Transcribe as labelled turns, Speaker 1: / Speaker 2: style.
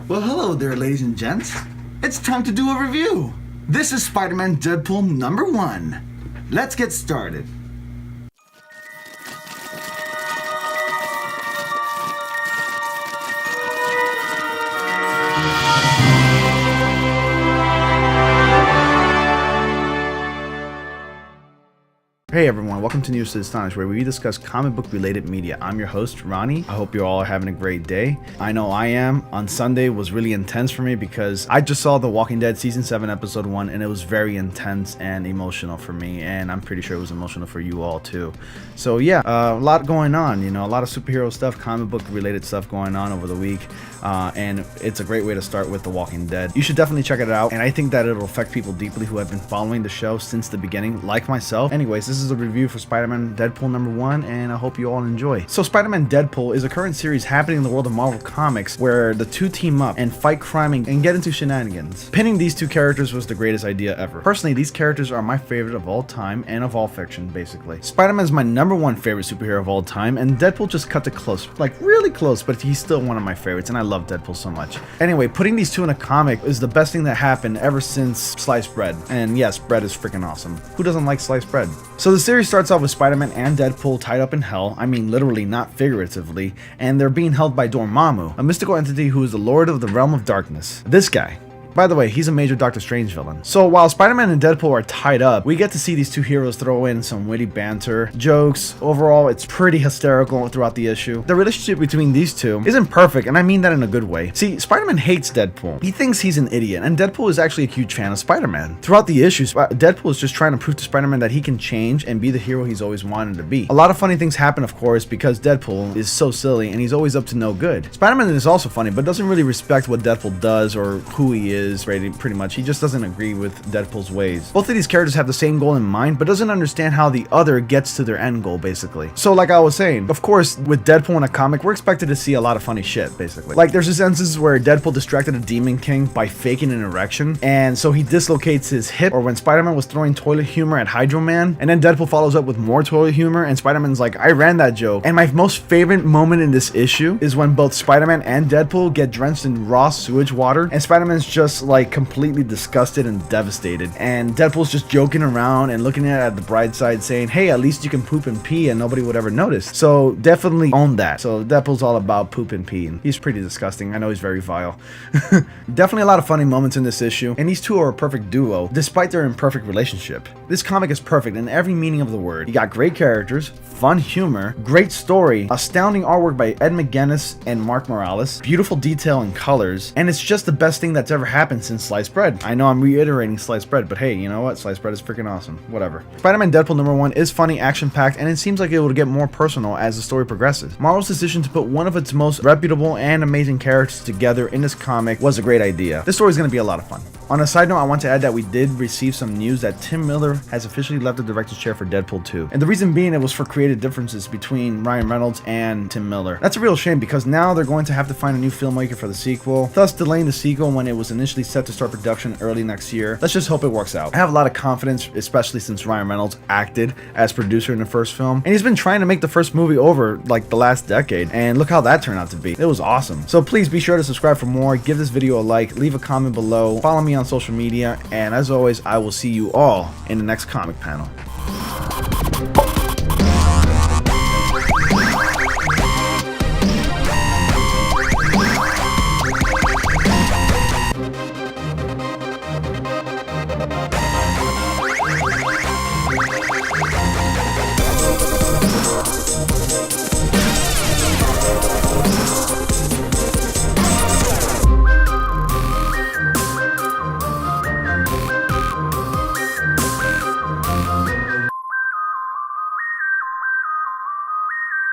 Speaker 1: Well, hello there, ladies and gents. It's time to do a review. This is Spiderman Deadpool number 1. Let's get started.
Speaker 2: Hey everyone, welcome to News to Astonish, where we discuss comic book related media. I'm your host, Ronnie. I hope you all are having a great day. I know I am. On Sunday was really intense for me because I just saw The Walking Dead Season 7 Episode 1 and it was very intense and emotional for me, and I'm pretty sure it was emotional for you all too. So yeah, a lot going on, a lot of superhero stuff, comic book related stuff going on over the week, and it's a great way to start with The Walking Dead. You should definitely check it out, and I think that it'll affect people deeply who have been following the show since the beginning, like myself. Anyways, this is a review for Spider-Man Deadpool number 1, and I hope you all enjoy. So Spider-Man Deadpool is a current series happening in the world of Marvel Comics where the two team up and fight crime and get into shenanigans. Pinning these two characters was the greatest idea ever. Personally, these characters are my favorite of all time and of all fiction, basically. Spider-Man is my number 1 favorite superhero of all time, and Deadpool just cut it close, like really close, but he's still one of my favorites, and I love Deadpool so much. Anyway, putting these two in a comic is the best thing that happened ever since sliced bread. And yes, bread is freaking awesome. Who doesn't like sliced bread? So the series starts off with Spider-Man and Deadpool tied up in hell, I mean literally, not figuratively, and they're being held by Dormammu, a mystical entity who is the lord of the realm of darkness. This guy. By the way, he's a major Doctor Strange villain. So while Spider-Man and Deadpool are tied up, we get to see these two heroes throw in some witty banter, jokes. Overall, it's pretty hysterical throughout the issue. The relationship between these two isn't perfect, and I mean that in a good way. See, Spider-Man hates Deadpool. He thinks he's an idiot, and Deadpool is actually a huge fan of Spider-Man. Throughout the issues, Deadpool is just trying to prove to Spider-Man that he can change and be the hero he's always wanted to be. A lot of funny things happen, of course, because Deadpool is so silly, and he's always up to no good. Spider-Man is also funny, but doesn't really respect what Deadpool does or who he is, pretty much. He just doesn't agree with Deadpool's ways. Both of these characters have the same goal in mind, but doesn't understand how the other gets to their end goal, basically. So like I was saying, of course, with Deadpool in a comic, we're expected to see a lot of funny shit, basically. Like there's this instance where Deadpool distracted a Demon King by faking an erection, and so he dislocates his hip, or when Spider-Man was throwing toilet humor at Hydro Man, and then Deadpool follows up with more toilet humor, and Spider-Man's like, I ran that joke. And my most favorite moment in this issue is when both Spider-Man and Deadpool get drenched in raw sewage water, and Spider-Man's just like completely disgusted and devastated, and Deadpool's just joking around and looking at the bright side, saying, hey, at least you can poop and pee and nobody would ever notice. So definitely own that. So Deadpool's all about poop and pee, and he's pretty disgusting. I know he's very vile. Definitely a lot of funny moments in this issue, and these two are a perfect duo despite their imperfect relationship. This comic is perfect in every meaning of the word. You got great characters, fun humor, great story, astounding artwork by Ed McGuinness and Mark Morales, beautiful detail and colors, and it's just the best thing that's ever happened since sliced bread. I know I'm reiterating sliced bread, but hey, you know what? Sliced bread is freaking awesome. Whatever. Spider-Man Deadpool number 1 is funny, action-packed, and it seems like it will get more personal as the story progresses. Marvel's decision to put one of its most reputable and amazing characters together in this comic was a great idea. This story is going to be a lot of fun. On a side note, I want to add that we did receive some news that Tim Miller has officially left the director's chair for Deadpool 2. And the reason being, it was for creative differences between Ryan Reynolds and Tim Miller. That's a real shame because now they're going to have to find a new filmmaker for the sequel, thus delaying the sequel when it was initially set to start production early next year. Let's just hope it works out. I have a lot of confidence, especially since Ryan Reynolds acted as producer in the first film, and he's been trying to make the first movie over like the last decade, and look how that turned out to be. It was awesome. So please be sure to subscribe for more, give this video a like, leave a comment below, follow me on social media, and as always, I will see you all in the next comic panel.